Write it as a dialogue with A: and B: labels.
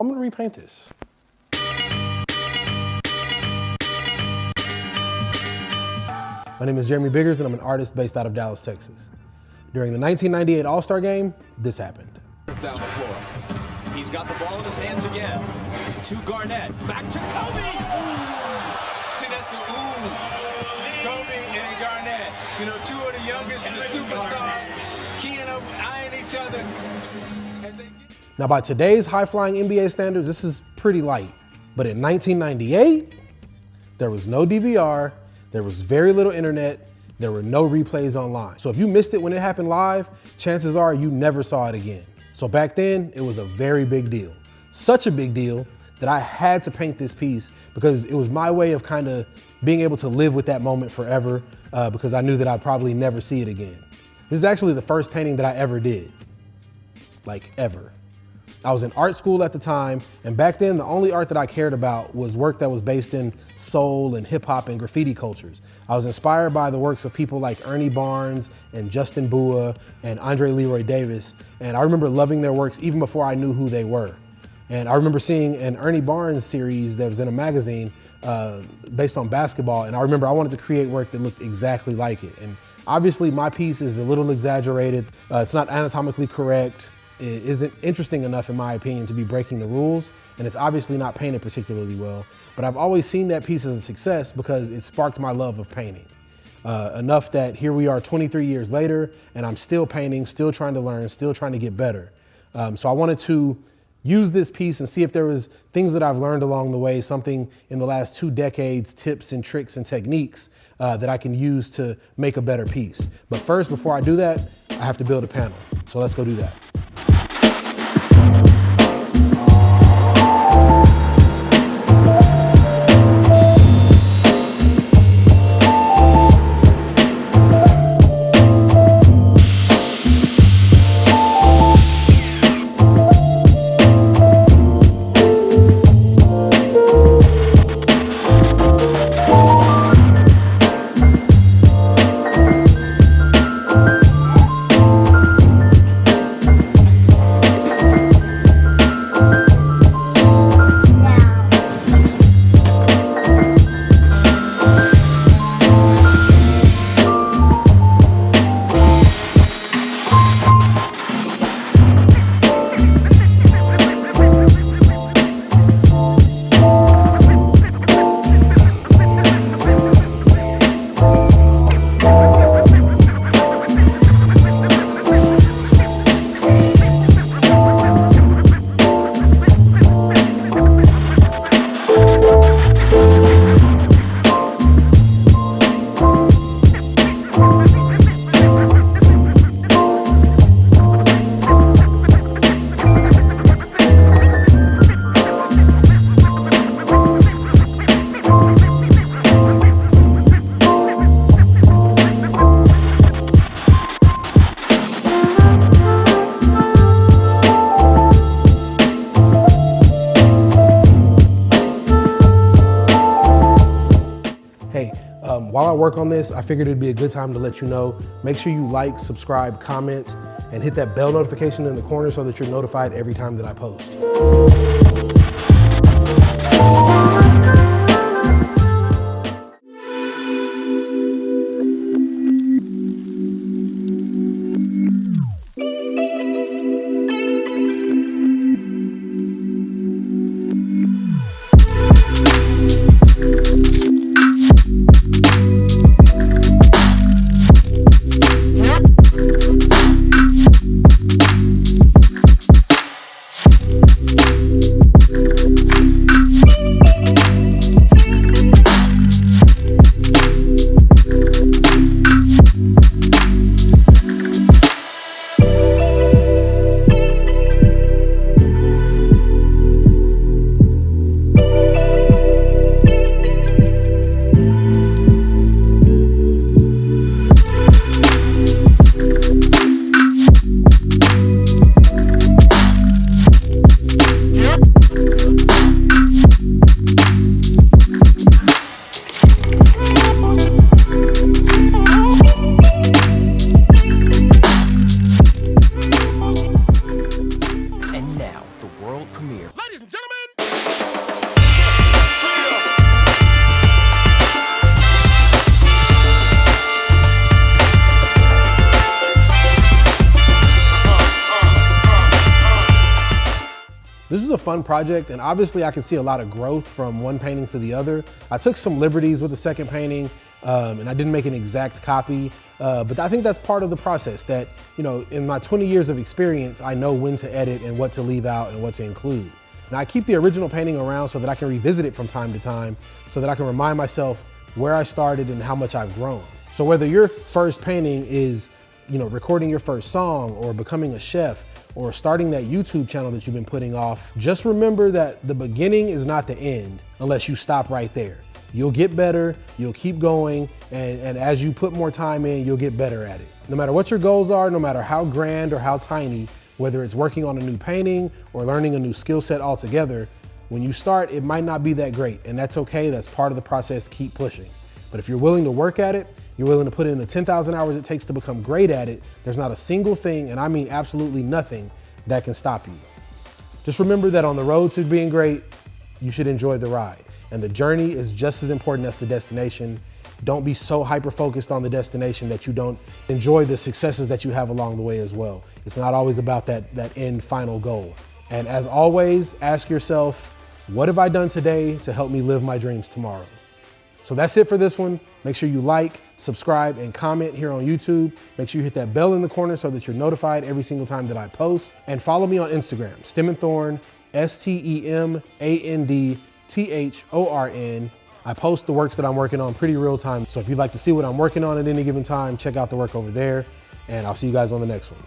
A: I'm gonna repaint this. My name is Jeremy Biggers and I'm an artist based out of Dallas, Texas. During the 1998 All-Star Game, this happened.
B: Down the floor. He's got the ball in his hands again. To Garnett. Back to Kobe.
C: See, that's the Kobe and Garnett. You know, two of the youngest and the superstars keying up, eyeing each other.
A: Now, by today's high-flying NBA standards, this is pretty light. But in 1998, there was no DVR, there was very little internet, there were no replays online. So if you missed it when it happened live, chances are you never saw it again. So back then, it was a very big deal. Such a big deal that I had to paint this piece because it was my way of kind of being able to live with that moment forever because I knew that I'd probably never see it again. This is actually the first painting that I ever did, like ever. I was in art school at the time, and back then the only art that I cared about was work that was based in soul and hip hop and graffiti cultures. I was inspired by the works of people like Ernie Barnes and Justin Bua and Andre Leroy Davis, and I remember loving their works even before I knew who they were. And I remember seeing an Ernie Barnes series that was in a magazine based on basketball, and I remember I wanted to create work that looked exactly like it. And obviously my piece is a little exaggerated, it's not anatomically correct, it isn't interesting enough, in my opinion, to be breaking the rules, and it's obviously not painted particularly well. But I've always seen that piece as a success because it sparked my love of painting. Enough that here we are 23 years later, and I'm still painting, still trying to learn, still trying to get better. So I wanted to use this piece and see if there was things that I've learned along the way, something in the last 2 decades, tips and tricks and techniques that I can use to make a better piece. But first, before I do that, I have to build a panel. So let's go do that. While I work on this, I figured it'd be a good time to let you know, make sure you like, subscribe, comment, and hit that bell notification in the corner so that you're notified every time that I post. This was a fun project, and obviously I can see a lot of growth from one painting to the other. I took some liberties with the second painting, and I didn't make an exact copy, but I think that's part of the process that, you know, in my 20 years of experience, I know when to edit and what to leave out and what to include. Now I keep the original painting around so that I can revisit it from time to time, so that I can remind myself where I started and how much I've grown. So whether your first painting is, you know, recording your first song or becoming a chef or starting that YouTube channel that you've been putting off, just remember that the beginning is not the end unless you stop right there. You'll get better, you'll keep going, and as you put more time in, you'll get better at it. No matter what your goals are, no matter how grand or how tiny, whether it's working on a new painting or learning a new skill set altogether, when you start, it might not be that great, and that's okay, that's part of the process, keep pushing. But if you're willing to work at it, you're willing to put in the 10,000 hours it takes to become great at it, there's not a single thing, and I mean absolutely nothing, that can stop you. Just remember that on the road to being great, you should enjoy the ride. And the journey is just as important as the destination. Don't be so hyper-focused on the destination that you don't enjoy the successes that you have along the way as well. It's not always about that end final goal. And as always, ask yourself, what have I done today to help me live my dreams tomorrow? So that's it for this one. Make sure you like, subscribe, and comment here on YouTube. Make sure you hit that bell in the corner so that you're notified every single time that I post. And follow me on Instagram, StemandThorn, StemandThorn. I post the works that I'm working on pretty real time. So if you'd like to see what I'm working on at any given time, check out the work over there. And I'll see you guys on the next one.